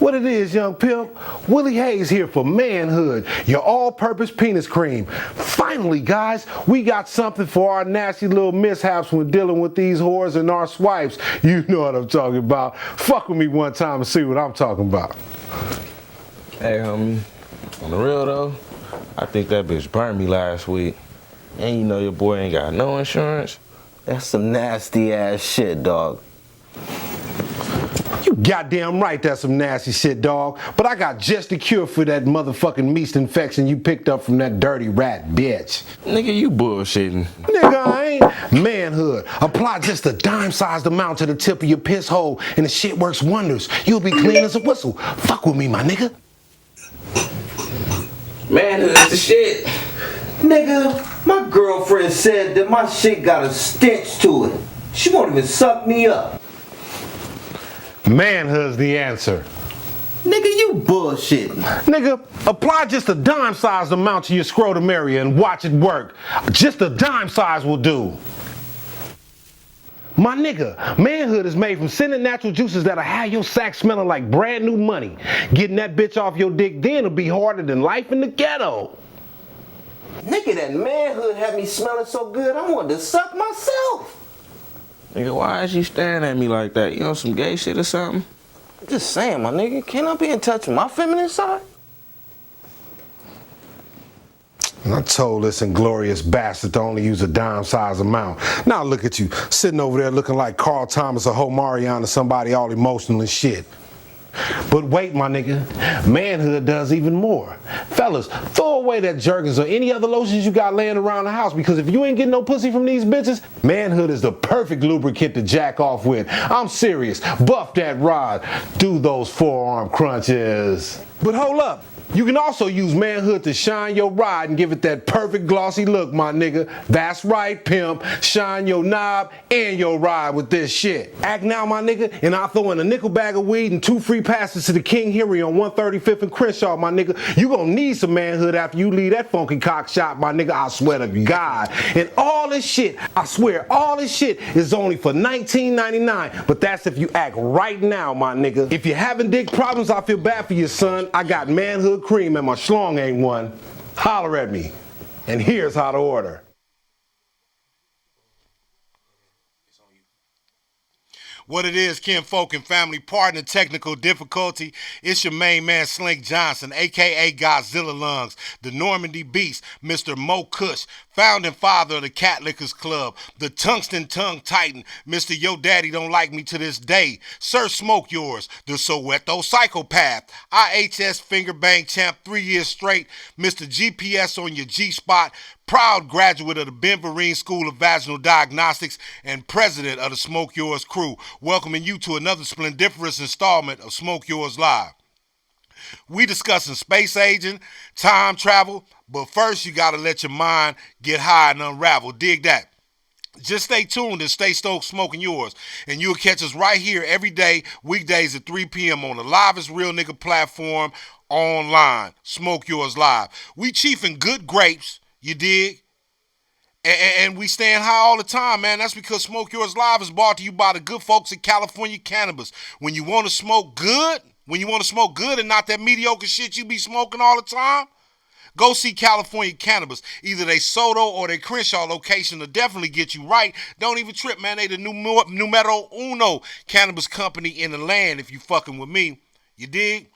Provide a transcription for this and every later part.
What it is, young pimp? Willie Hayes here for Manhood, your all-purpose penis cream. Finally, guys, we got something for our nasty little mishaps when dealing with these whores and our swipes. You know what I'm talking about. Fuck with me one time and see what I'm talking about. Hey, homie, on the real though, I think that bitch burned me last week. And you know your boy ain't got no insurance. That's some nasty ass shit, dog. You goddamn right that's some nasty shit, dog. But I got just the cure for that motherfucking meast infection you picked up from that dirty rat bitch. Nigga, you bullshitting. Nigga, I ain't. Manhood. Apply just a dime-sized amount to the tip of your piss hole and the shit works wonders. You'll be clean as a whistle. Fuck with me, my nigga. Manhood's the shit. Nigga, my girlfriend said that my shit got a stench to it. She won't even suck me up. Manhood's the answer. Nigga, you bullshitting. Nigga, apply just a dime-sized amount to your scrotum area and watch it work. Just a dime size will do. My nigga, Manhood is made from scented natural juices that'll have your sack smelling like brand new money. Getting that bitch off your dick then will be harder than life in the ghetto. Nigga, that Manhood had me smelling so good I wanted to suck myself. Nigga, why is you staring at me like that? You on some gay shit or something? I'm just saying, my nigga, can I be in touch with my feminine side? I told this inglorious bastard to only use a dime-sized amount. Now look at you, sitting over there looking like Carl Thomas or Homarion or somebody all emotional and shit. But wait, my nigga, Manhood does even more. Fellas, throw away that Jergens or any other lotions you got laying around the house, because if you ain't getting no pussy from these bitches, Manhood is the perfect lubricant to jack off with. I'm serious. Buff that rod. Do those forearm crunches. But hold up. You can also use Manhood to shine your ride and give it that perfect glossy look, my nigga. That's right, pimp. Shine your knob and your ride with this shit. Act now, my nigga, and I'll throw in a nickel bag of weed and 2 free passes to the King Henry on 135th and Crenshaw, my nigga. You gonna need some Manhood after you leave that funky cock shop, my nigga. I swear to God. And all this shit, I swear, all this shit is only for $19.99. But that's if you act right now, my nigga. If you're having dick problems, I feel bad for you, son. I got Manhood cream and my schlong ain't one. Holler at me. And here's how to order. What it is, kinfolk and family, partner, technical difficulty. It's your main man, Slink Johnson, a.k.a. Godzilla Lungs, the Normandy Beast, Mr. Mo Kush, founding father of the Cat Lickers Club, the Tungsten Tongue Titan, Mr. Yo Daddy Don't Like Me to This Day, Sir Smoke Yours, the Soweto Psychopath, IHS Finger Bang Champ 3 years straight, Mr. GPS on your G-Spot, proud graduate of the Ben Vereen School of Vaginal Diagnostics and president of the Smoke Yours crew, welcoming you to another splendiferous installment of Smoke Yours Live. We discussing space aging, time travel, but first you gotta let your mind get high and unravel. Dig that. Just stay tuned and stay stoked smoking yours. And you'll catch us right here every day, weekdays at 3 p.m. on the livest real nigga platform online, Smoke Yours Live. We chiefing good grapes, you dig? And we staying high all the time, man. That's because Smoke Yours Live is brought to you by the good folks at California Cannabis. When you want to smoke good, and not that mediocre shit you be smoking all the time, go see California Cannabis. Either they Soto or they Crenshaw location will definitely get you right. Don't even trip, man. They the numero uno cannabis company in the land if you fucking with me. You dig?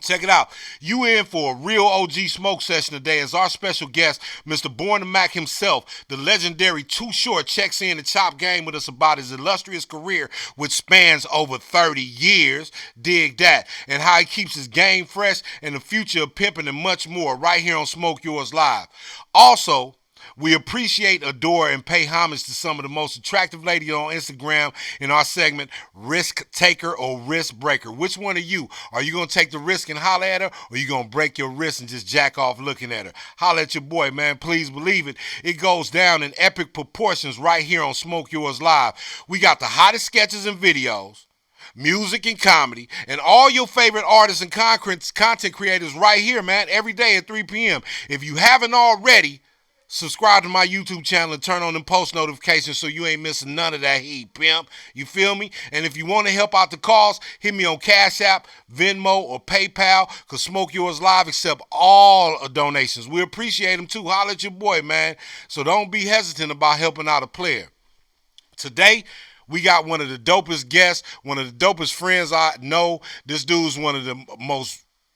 Check it out. You in for a real OG smoke session today as our special guest, Mr. Born to Mac himself, the legendary Too Short, checks in to chop game with us about his illustrious career, which spans over 30 years. Dig that. And how he keeps his game fresh and the future of pimping and much more right here on Smoke Yours Live. Also, we appreciate, adore, and pay homage to some of the most attractive ladies on Instagram in our segment, Risk Taker or Risk Breaker. Which one are you? Are you going to take the risk and holler at her, or are you going to break your wrist and just jack off looking at her? Holler at your boy, man. Please believe it. It goes down in epic proportions right here on Smoke Yours Live. We got the hottest sketches and videos, music and comedy, and all your favorite artists and content creators right here, man, every day at 3 p.m. If you haven't already, Subscribe to my YouTube channel and turn on them post notifications so you ain't missing none of that heat, pimp. You feel me? And if you want to help out the cause, hit me on Cashapp, Venmo, or PayPal, because Smoke Yours Live accept all donations. We appreciate them too. Holla at your boy, man. So don't be hesitant about helping out a player. Today, we got one of the dopest guests, one of the dopest friends I know. This dude's one of the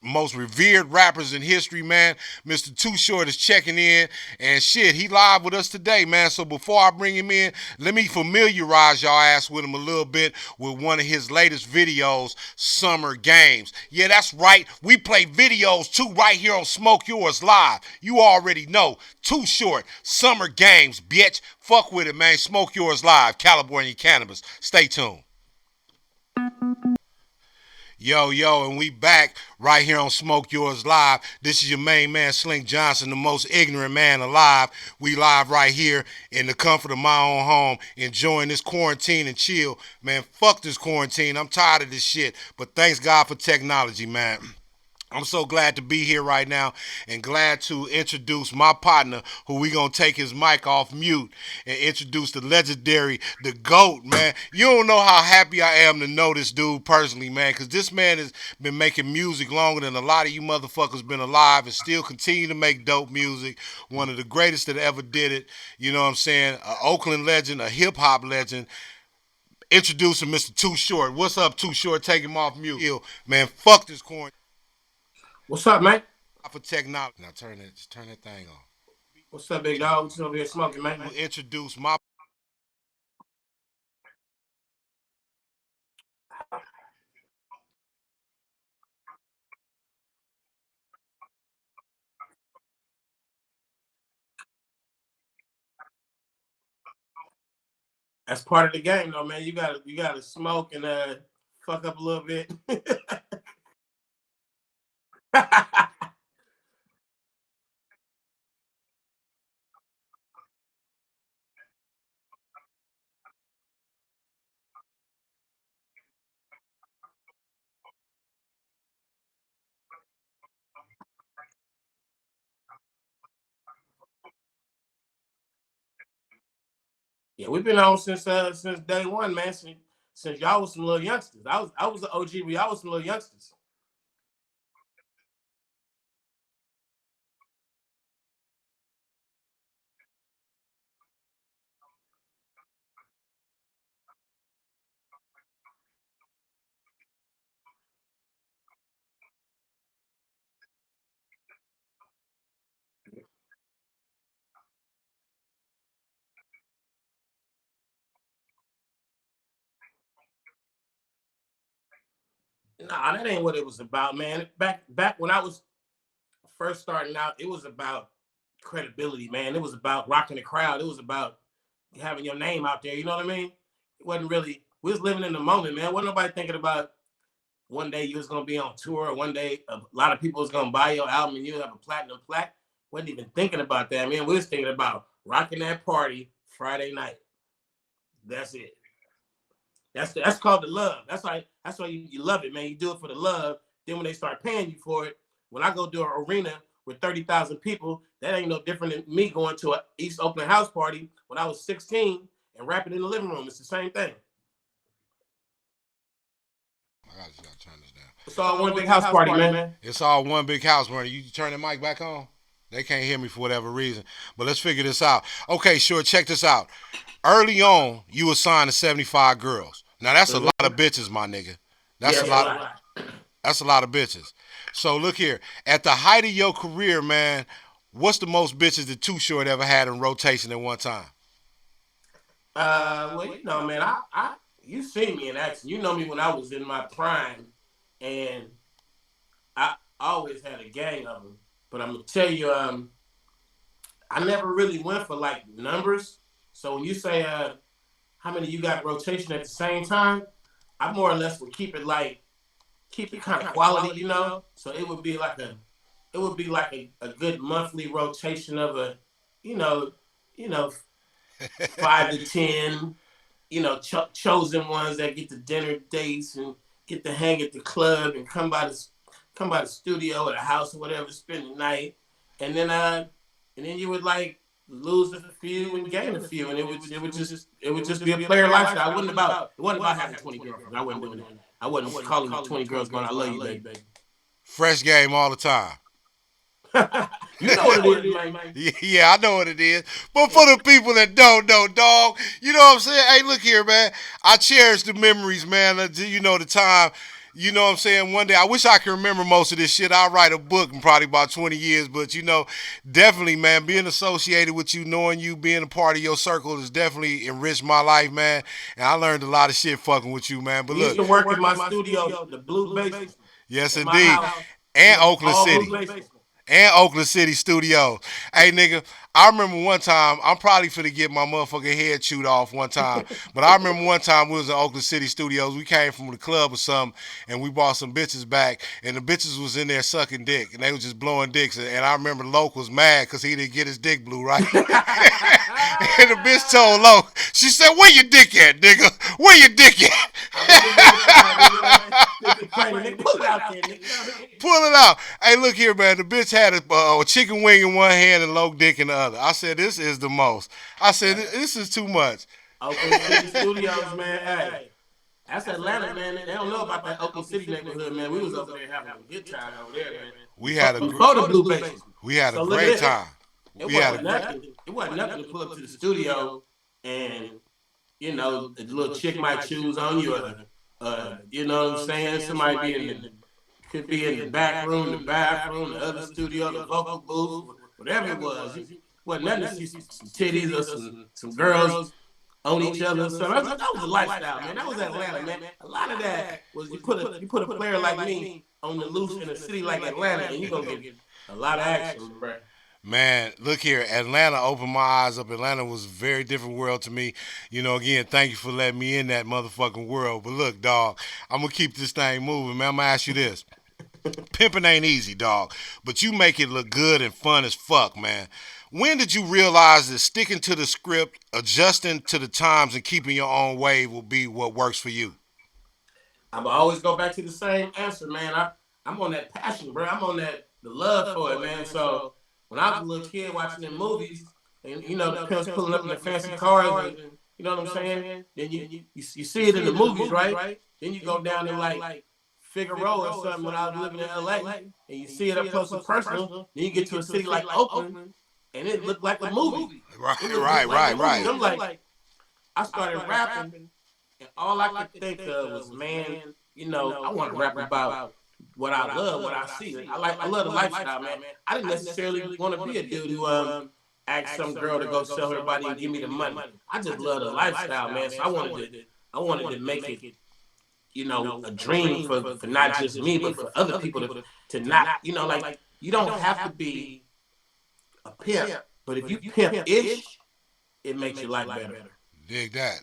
most revered rappers in history, man. Mr. Too Short is checking in, and shit, he live with us today, man. So before I bring him in, let me familiarize y'all ass with him a little bit with one of his latest videos, Summer Games. Yeah, that's right. We play videos too right here on Smoke Yours Live. You already know. Too Short, Summer Games, bitch. Fuck with it, man. Smoke Yours Live, California Cannabis. Stay tuned. Yo, and we back right here on Smoke Yours Live. This is your main man, Slink Johnson, the most ignorant man alive. We live right here in the comfort of my own home, enjoying this quarantine and chill. Man, fuck this quarantine. I'm tired of this shit. But thanks God for technology, man. I'm so glad to be here right now and glad to introduce my partner who we gonna take his mic off mute and introduce the legendary, the GOAT, man. You don't know how happy I am to know this dude personally, man, because this man has been making music longer than a lot of you motherfuckers been alive and still continue to make dope music. One of the greatest that ever did it, you know what I'm saying? An Oakland legend, a hip-hop legend. Introducing Mr. Too Short. What's up, Too Short? Take him off mute. Man, fuck this quarantine. What's up, man? For technology. Now turn that thing on. What's up, big dog? What's over here smoking, man? We'll introduce my. That's part of the game, though, man. You gotta smoke and fuck up a little bit. Yeah, we've been on since day one, man. Since y'all was some little youngsters. I was the OG, but y'all was some little youngsters. Nah, that ain't what it was about, man. Back when I was first starting out, it was about credibility, man. It was about rocking the crowd. It was about having your name out there. You know what I mean? It wasn't really. We was living in the moment, man. Wasn't nobody thinking about one day you was gonna be on tour. One day a lot of people was gonna buy your album and you have a platinum plaque. Wasn't even thinking about that, man. We was thinking about rocking that party Friday night. That's it. That's called the love. That's why you love it, man. You do it for the love. Then when they start paying you for it, when I go do an arena with 30,000 people, that ain't no different than me going to an East Oakland house party when I was 16 and rapping in the living room. It's the same thing. I just gotta turn this down. It's all one big house party, man. It's all one big house party. You turn the mic back on? They can't hear me for whatever reason. But let's figure this out. Okay, sure. Check this out. Early on, you were signed to 75 girls. Now that's a lot of bitches, my nigga. That's a lot. That's a lot of bitches. So look here. At the height of your career, man, what's the most bitches that Too Short ever had in rotation at one time? Well, you know, man, I you seen me in action. You know me when I was in my prime, and I always had a gang of them. But I'm gonna tell you, I never really went for like numbers. So when you say how many you got in rotation at the same time, I more or less would keep it kind of quality, you know. So it would be like a good monthly rotation of you know, you know, 5 to 10, chosen ones that get the dinner dates and get to hang at the club and come by the studio or the house or whatever, spend the night, and then you would like lose a few and gain a few, and it would just be a player lifestyle. It wasn't about having 20 girlfriends. I wasn't doing that. I wasn't calling the 20 girls going, "I love you, baby." Fresh game all the time. You know what it is, man. Yeah, I know what it is. But for the people that don't know, dog, you know what I'm saying? Hey, look here, man. I cherish the memories, man. You know, the time. You know what I'm saying? One day, I wish I could remember most of this shit. I'll write a book in probably about 20 years. But, you know, definitely, man, being associated with you, knowing you, being a part of your circle has definitely enriched my life, man. And I learned a lot of shit fucking with you, man. But We used look, to work in my studio, the blue basement, yes, in my indeed. house. And Oakland All City. blue basement. And Oakland City Studios. Hey, nigga, I remember one time, I'm probably finna get my motherfucking head chewed off one time, but I remember one time we was in Oakland City Studios. We came from the club or something, and we brought some bitches back, and the bitches was in there sucking dick, and they was just blowing dicks, and I remember Loke was mad because he didn't get his dick blew right. And the bitch told Loke, she said, "Where your dick at, nigga? Where your dick at?" Pull it out there, nigga. Pull it out. Hey, look here, man. The bitch had a chicken wing in one hand and Loke dick in the other. I said, this is the most. I said, this is too much. Oakland City Studios, man. Hey, that's Atlanta, man. They don't know about that Oakland City neighborhood, man. We was over there having a good time over there, man. We had a Before the blue basement. great time. It wasn't nothing to pull up to the studio and, you know, the little chick might choose on you, or you know what I'm saying? Somebody could be in the back room, the bathroom, the other studio, the vocal booth, whatever it was. It wasn't nothing to see some titties or some girls on each other. So that was a lifestyle, man. That was Atlanta, man. A lot of that was you put a player like me on the loose in a city like Atlanta, and you're gonna get a lot of action, bro. Man, look here. Atlanta opened my eyes up. Atlanta was a very different world to me. You know, again, thank you for letting me in that motherfucking world. But look, dog, I'm going to keep this thing moving, man. I'm going to ask you this. Pimping ain't easy, dog, but you make it look good and fun as fuck, man. When did you realize that sticking to the script, adjusting to the times, and keeping your own wave will be what works for you? I'm always go back to the same answer, man. I'm on that passion, bro. I'm on the love for it, man. So when I was a little kid watching them movies, and you know the pimps pulling up in the fancy cars, and you know what I'm saying. Then you see it in the movies, right? Then you go down in like Figaro or something when I was living in LA, and you see it up close and personal. Then you get to a city like Oakland, and it looked like a movie. Right. I'm like, I started rapping, and all I could think of was, man, you know, I want to rap about what I love, what I see. I love the lifestyle, man. I didn't necessarily want to be a dude who asked some girl to go sell her body and give me the money. I just love the lifestyle, man. So I wanted to make it, you know, a dream for not just me, but for other people to not, you know, like you don't have to be a pimp, but if you pimp-ish, it makes your life better. Dig that.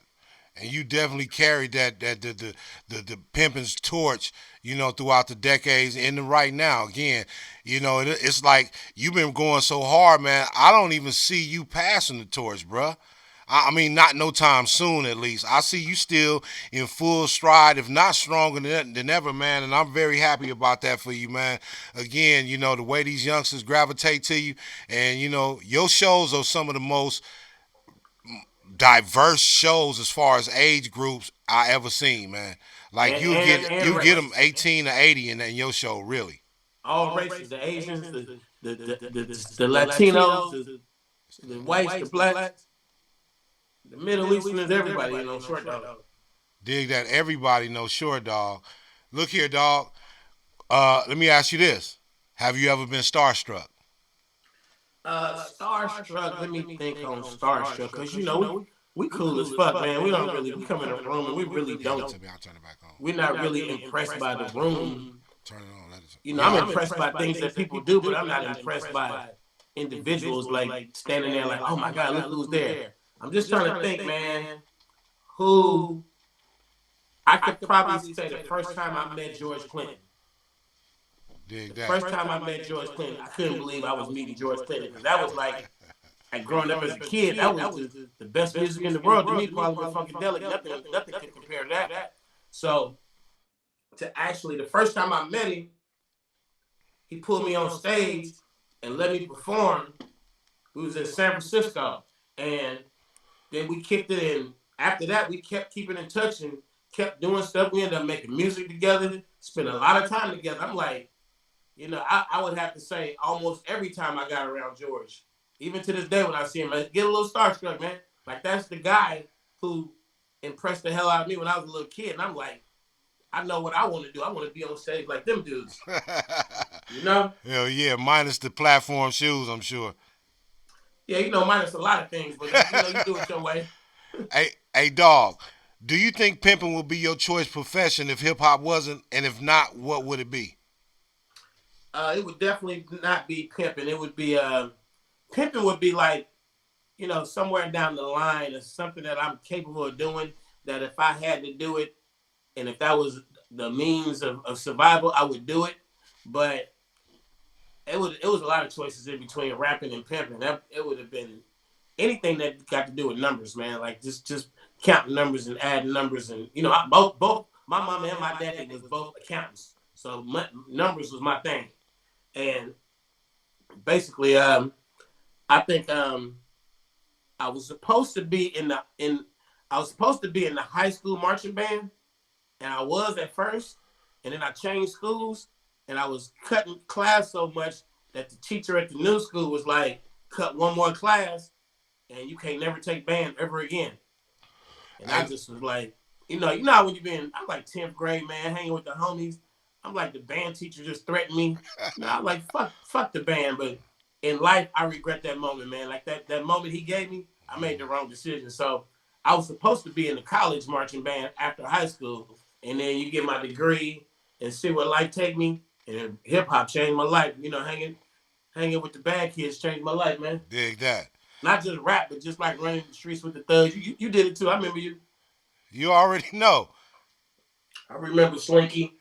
And you definitely carried the pimping's torch, you know, throughout the decades and right now. Again, you know, it's like you've been going so hard, man. I don't even see you passing the torch, bruh. I mean, not no time soon, at least. I see you still in full stride, if not stronger than ever, man. And I'm very happy about that for you, man. Again, you know, the way these youngsters gravitate to you, and you know, your shows are some of the most diverse shows as far as age groups I ever seen, man. Like you get them 18 to 80 in your show, really. All races, the Asians, the Latinos, the whites, the blacks, the Middle Easterners, everybody, you know, short dog. Dig that. Everybody knows short dog. Look here, dog. Let me ask you this: have you ever been starstruck? Starstruck. Let me think on starstruck, because you know we cool as fuck, man. We come in a room and we really don't. I'll turn it back on. We're not really impressed by the room. Turn it on. You know, I'm impressed by things that people do, but I'm not impressed by individuals like standing there like, oh my God, look who's there. I'm just trying to think, man, who I could probably say the first time I met George Clinton. Dig The that. first time I met George Clinton, I couldn't believe I was meeting George Clinton, because that was like growing up as a kid, that was the best music in the world to me, probably with Funkadelic. Nothing can compare to that. So to actually, the first time I met him, he pulled me on stage and let me perform. We was in San Francisco, and then we kicked it in. After that, we kept keeping in touch and kept doing stuff. We ended up making music together, spent a lot of time together. I'm like, I would have to say almost every time I got around George, even to this day when I see him, I get a little starstruck, man. Like, that's the guy who impressed the hell out of me when I was a little kid. And I'm like, I know what I want to do. I want to be on stage like them dudes. Hell yeah, minus the platform shoes, I'm sure. Yeah, minus a lot of things, but you do it your way. Hey, dog, do you think pimping would be your choice profession if hip hop wasn't? And if not, what would it be? It would definitely not be pimping. It would be pimping would be like, somewhere down the line or something that I'm capable of doing, that if I had to do it and if that was the means of survival, I would do it. But it was a lot of choices in between rapping and pimping. It would have been anything that got to do with numbers, man. Like just counting numbers and adding numbers, and both my mama and my daddy was both accountants, so numbers was my thing. And basically, I think I was supposed to be in the high school marching band, and I was at first, and then I changed schools, and I was cutting class so much that the teacher at the new school was like, cut one more class, and you can't never take band ever again. And I just was like, when I'm like 10th grade, man, hanging with the homies. I'm like, the band teacher just threatened me. I'm like, fuck the band. But in life, I regret that moment, man. Like that moment he gave me, I made the wrong decision. So I was supposed to be in the college marching band after high school. And then you get my degree and see where life take me. And hip hop changed my life. Hanging with the bad kids changed my life, man. Dig that. Not just rap, but just like running the streets with the thugs. You did it too. I remember you. You already know. I remember Slinky.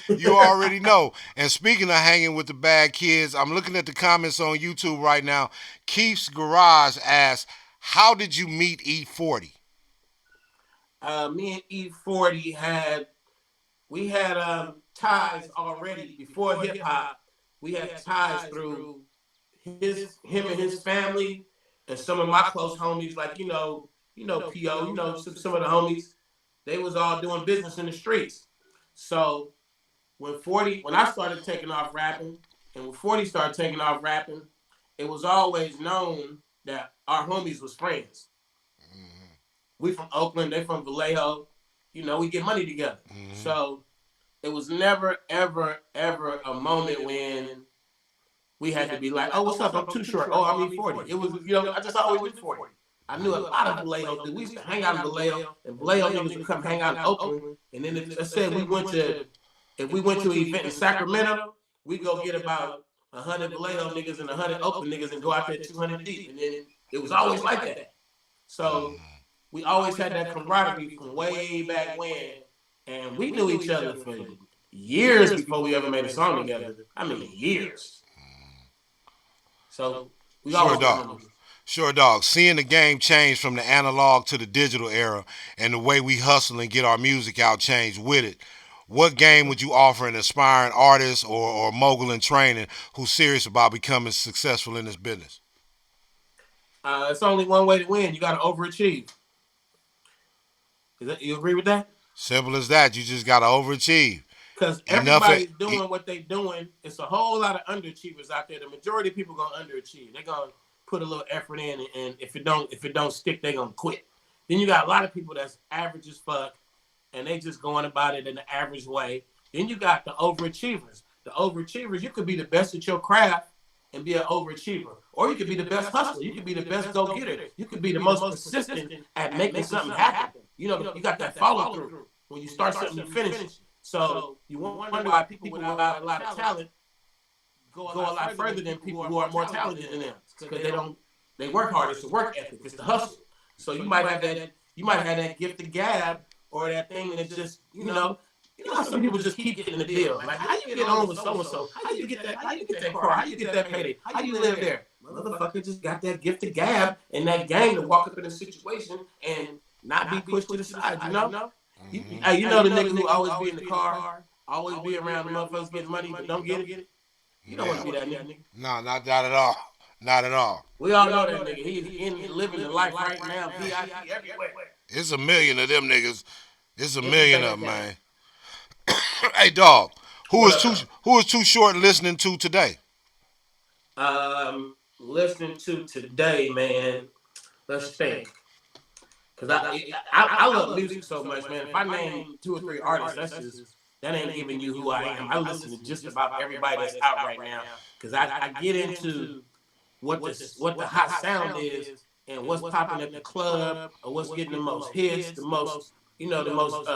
You already know. And speaking of hanging with the bad kids, I'm looking at the comments on YouTube right now. Keith's Garage asks, how did you meet E40? Me and E40 had ties already before hip hop. We had ties through him and his family and some of my close homies, like P.O., some of the homies. They was all doing business in the streets. So when I started taking off rapping, and when 40 started taking off rapping, it was always known that our homies was friends. Mm-hmm. We from Oakland, they from Vallejo. We get money together. Mm-hmm. So it was never, ever, ever a moment when we had to be like, oh, what's up? I'm too short. Oh, I'm E40. It was, I just always knew 40. I knew a lot of Vallejo dudes. We used to hang out in Vallejo, and Vallejo niggas would come hang out in Oakland. And then if we went to an event in Sacramento, we go get about 100 Vallejo niggas and 100 Oakland niggas and go out there 200 deep. And then it was always like that. So we always had that camaraderie from way back when. And we knew each other for years before we ever made a song together. I mean, years. So we always Sure, dog. Seeing the game change from the analog to the digital era and the way we hustle and get our music out changed with it, what game would you offer an aspiring artist or mogul in training who's serious about becoming successful in this business? It's only one way to win. You got to overachieve. You agree with that? Simple as that. You just got to overachieve. Because everybody's doing what they're doing. It's a whole lot of underachievers out there. The majority of people going to underachieve. They're going to put a little effort in, and if it don't stick, they're going to quit. Then you got a lot of people that's average as fuck, and they just going about it in the average way. Then you got the overachievers. The overachievers, you could be the best at your craft and be an overachiever. Or you could be the best hustler. You could be the best go-getter. You could be the most persistent at making something happen. You got that follow-through. When you start something, you finish it. So you wonder why people without a lot of talent go a lot further than people who are more talented than them. Because they work hard. It's the work ethic. It's the hustle. So you might have that gift of gab or that thing that's just, how some people just keep getting the deal. Like, how you get on with so-and-so? How you get that car? How you get that payday? How you live there? Motherfucker just got that gift of gab and that game to walk up in a situation and not be pushed to the side, Hey, the nigga who always be in the car, always be around the motherfuckers getting money but don't get it? You don't want to be that nigga. No, not that at all. Not at all. We all know that nigga. He's living the life right now. VIP everywhere. It's a million of them niggas. It's a million of them, Entertainment man. Hey, dog. What up? Who is Too Short listening to today? Listening to today, man. Let's think. Cause I love music so much, man. If I name 2 or 3 artists, that ain't giving you who I am. I listen to just about everybody that's out right now. Cause I get into what the hot sound is and what's popping at the club or what's getting the most hits, the most the most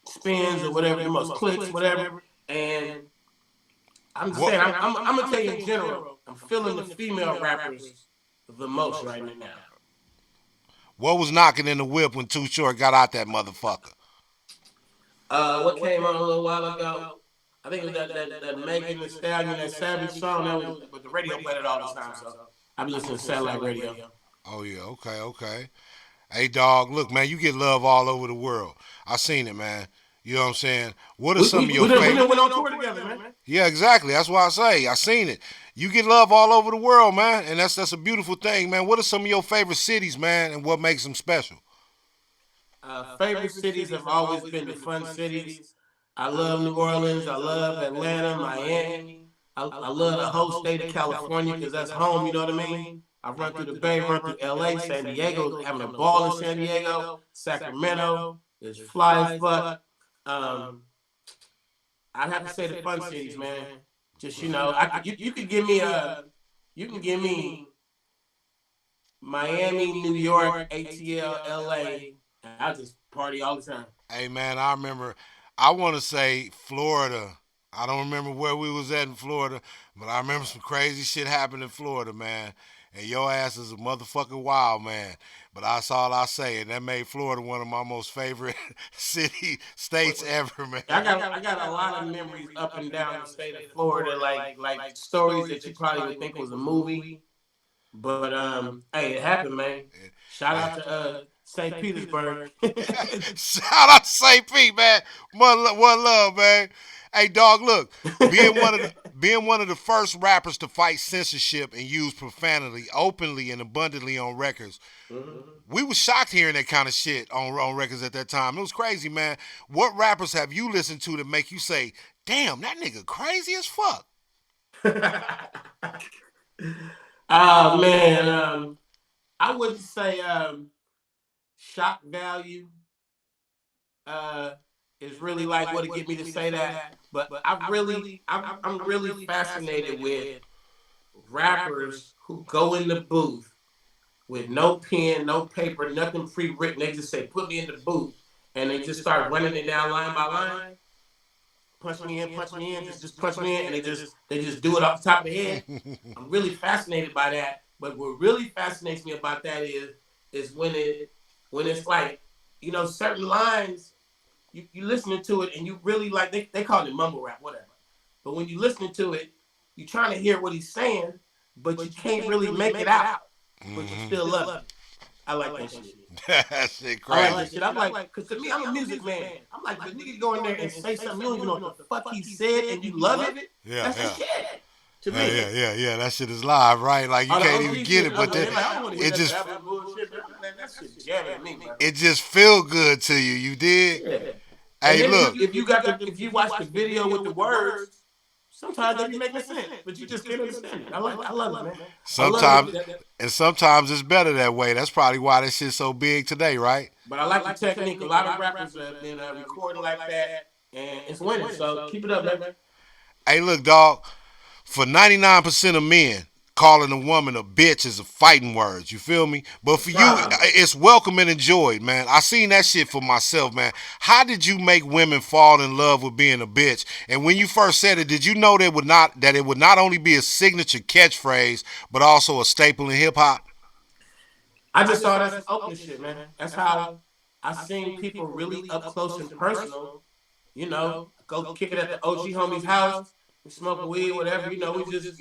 spins or whatever, the most clicks, whatever. And I'm just saying, I'm gonna tell you in general, I'm feeling the female rappers the most right now. What was knocking in the whip when Too Short got out that motherfucker? What came on a little while ago? I think it was that Megan Thee Stallion, that Savage song. That was, but the radio played it all the time, so I be listening to satellite radio. Oh yeah, okay. Hey dog, look man, you get love all over the world. I seen it, man. You know what I'm saying? What are some of your favorites? We done went on tour together, man. Yeah, exactly. That's why I say I seen it. You get love all over the world, man, and that's a beautiful thing, man. What are some of your favorite cities, man, and what makes them special? Favorite cities have always been the fun cities. I love New Orleans. I love Atlanta, Miami. I love the whole state of California because that's home. You know what I mean? I run through the Bay, run through LA, San Diego, having a ball in San Diego, Sacramento. It's fly as fuck. I'd have to say the fun cities, man. Just you could give me Miami, New York, ATL, LA. I just party all the time. Hey man, I remember. I want to say Florida. I don't remember where we was at in Florida, but I remember some crazy shit happened in Florida, man. And your ass is a motherfucking wild man. But that's all I say, and that made Florida one of my most favorite states ever, man. I got a lot of memories up and down the state of Florida, like stories that you probably would think was a movie. But hey, it happened, man. Shout out to St. Petersburg. Shout out to St. Pete, man. One love, man. Hey, dog, look, being one of the first rappers to fight censorship and use profanity openly and abundantly on records, we was shocked hearing that kind of shit on records at that time. It was crazy, man. What rappers have you listened to that make you say, damn, that nigga crazy as fuck? Oh, man. I wouldn't say shock value is really like what it get me to say that, but I'm really fascinated with rappers who go in the booth with no pen, no paper, nothing pre-written. They just say, "Put me in the booth," and they just start running it down line by line. Punch me in, just punch me in, and they just do it off the top of the head. I'm really fascinated by that. But what really fascinates me about that is when it's like, certain lines, you listening to it and you really like, they call it mumble rap, whatever. But when you listening to it, you trying to hear what he's saying, but you can't really make it out. But you still love it. I like that shit. That shit crazy. I like that shit. I'm like, because to me, I'm a music man. I'm like, the nigga go in there and say something, you don't even know what the fuck he said, and you love it. Yeah, that's the shit. To me. Yeah. That shit is live, right? Like you can't even get it, but it just feel good to you. You did. Yeah. Hey, look. If you watch the video with the words, sometimes they be making sense, but you just can't understand it. I love it, man. Sometimes it's better that way. That's probably why this shit's so big today, right? But I like the technique. A lot of rappers have been recording like that, and it's winning. So keep it up, man. Hey, look, dog. For 99% of men, calling a woman a bitch is a fighting word. You feel me? But for you, it's welcome and enjoyed, man. I seen that shit for myself, man. How did you make women fall in love with being a bitch? And when you first said it, did you know that it would not only be a signature catchphrase, but also a staple in hip hop? I just saw that's Oakland shit, man. That's how I seen people really up close and personal. Go kick it at the OG homie's house. We smoke weed, whatever, we just,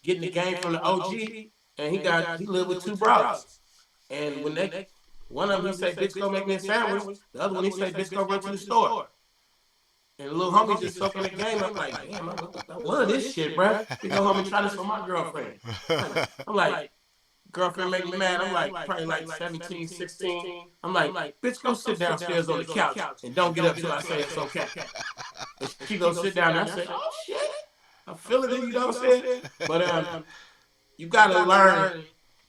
getting the game from the OG, and he lived with 2 brothers. And when one of them, he say, bitch, go make me a sandwich. The other one, he say, bitch, go run to the store. And the little homie just soaking the game. I'm like, damn, I love this shit, bro. We go home and try this for my girlfriend. I'm like, girlfriend make me mad. I'm like, probably like 17, 16. I'm like, bitch, go sit downstairs on the couch and don't get up till I say it's okay. And she go sit down and I say, oh shit, I feel it if you don't say it. But you gotta learn,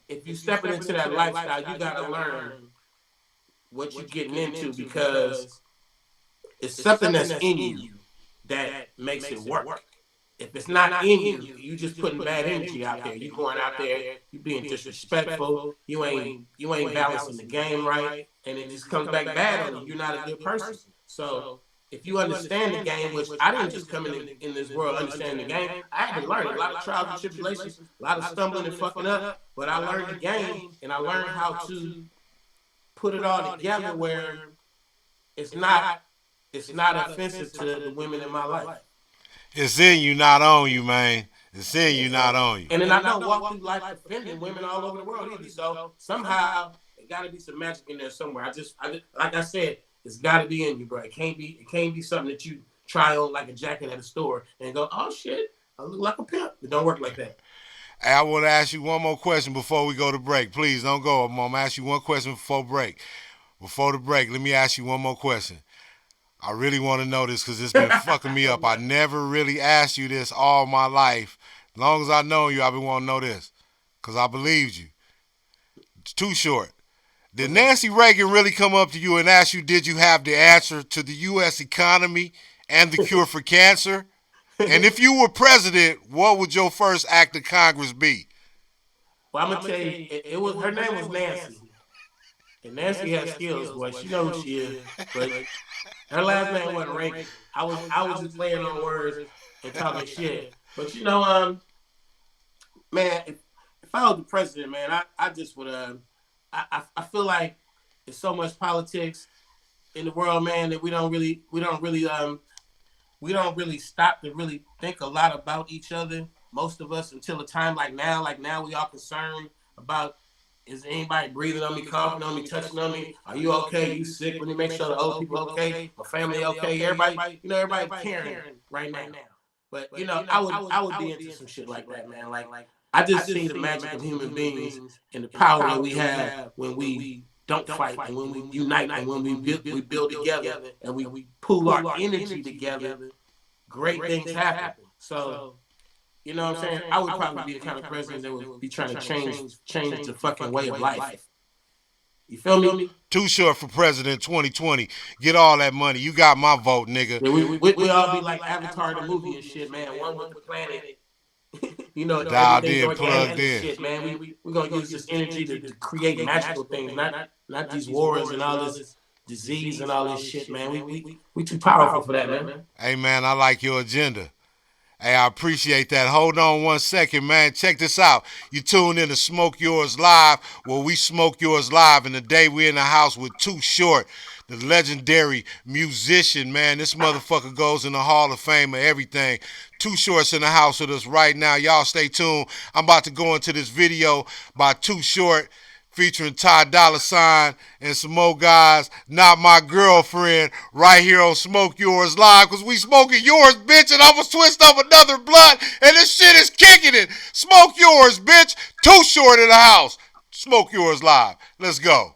if you stepping into that lifestyle, you gotta learn what you're getting into, because it's something that's in you that makes it work. If it's not in you, you just putting bad energy out there. You going out there, you being disrespectful. You ain't balancing the game right, and it just comes back bad on you. You're not a good person. So if you understand the game, which I didn't just come in this world understanding the game, I had to learn a lot of trials and tribulations, a lot of stumbling and fucking up. But I learned the game, and I learned how to put it all together where it's not offensive to the women in my life. It's in you, not on you, man. It's in you, not on you. And then I don't walk through life offending women all over the world either. So somehow there got to be some magic in there somewhere. I just like I said, it's got to be in you, bro. It can't be something that you try on like a jacket at a store and go, oh shit, I look like a pimp. It don't work like that. Hey, I want to ask you one more question before we go to break. Please don't go. I'm going to ask you one question before break. Before the break, let me ask you one more question. I really want to know this because it's been fucking me up. I never really asked you this all my life. As long as I've known you, I've been wanting to know this because I believed you. It's too short. Did Nancy Reagan really come up to you and ask you, did you have the answer to the U.S. economy and the cure for cancer? And if you were president, what would your first act of Congress be? Well, I'm going to tell you, her name was Nancy. And Nancy has skills, boy. She knows who she is. But her last name wasn't Reagan. I was just playing on words and talking shit. But man, if I was the president, man, I just would I feel like there's so much politics in the world, man, that we don't really stop to really think a lot about each other. Most of us, until a time like now we all concerned about, is anybody breathing on me, coughing on me, touching on me? Are you okay? You sick? Let me make sure the old people okay, my family okay. Everybody caring right now. But I would be into some shit like that, man. Like I just see the magic of human beings and the power that we have when we don't fight and when we unite and when we build together and we pool our energy together. Great things happen. So. You know what I'm saying? I would probably be the kind of president that would be trying to change the fucking way of life. You feel me? Too short for president 2020. Get all that money. You got my vote, nigga. Yeah, we all be like Avatar the movie and shit, man. One with the planet. Dialed in, plugged in. Shit, man. We're going to use this energy to create magical things, not these wars and all this disease and all this shit, man. We too powerful for that, man. Hey, man, I like your agenda. Hey, I appreciate that. Hold on 1 second, man. Check this out. You tuned in to Smoke Yours Live. Well, we smoke yours live, and today we're in the house with Too Short, the legendary musician, man. This motherfucker goes in the Hall of Fame of everything. Too Short's in the house with us right now. Y'all stay tuned. I'm about to go into this video by Too Short, featuring Ty Dolla $ign and some more guys, Not My Girlfriend, right here on Smoke Yours Live, because we smoking yours, bitch, and I was twist up another blunt, and this shit is kicking it. Smoke yours, bitch. Too Short in the house. Smoke Yours Live. Let's go.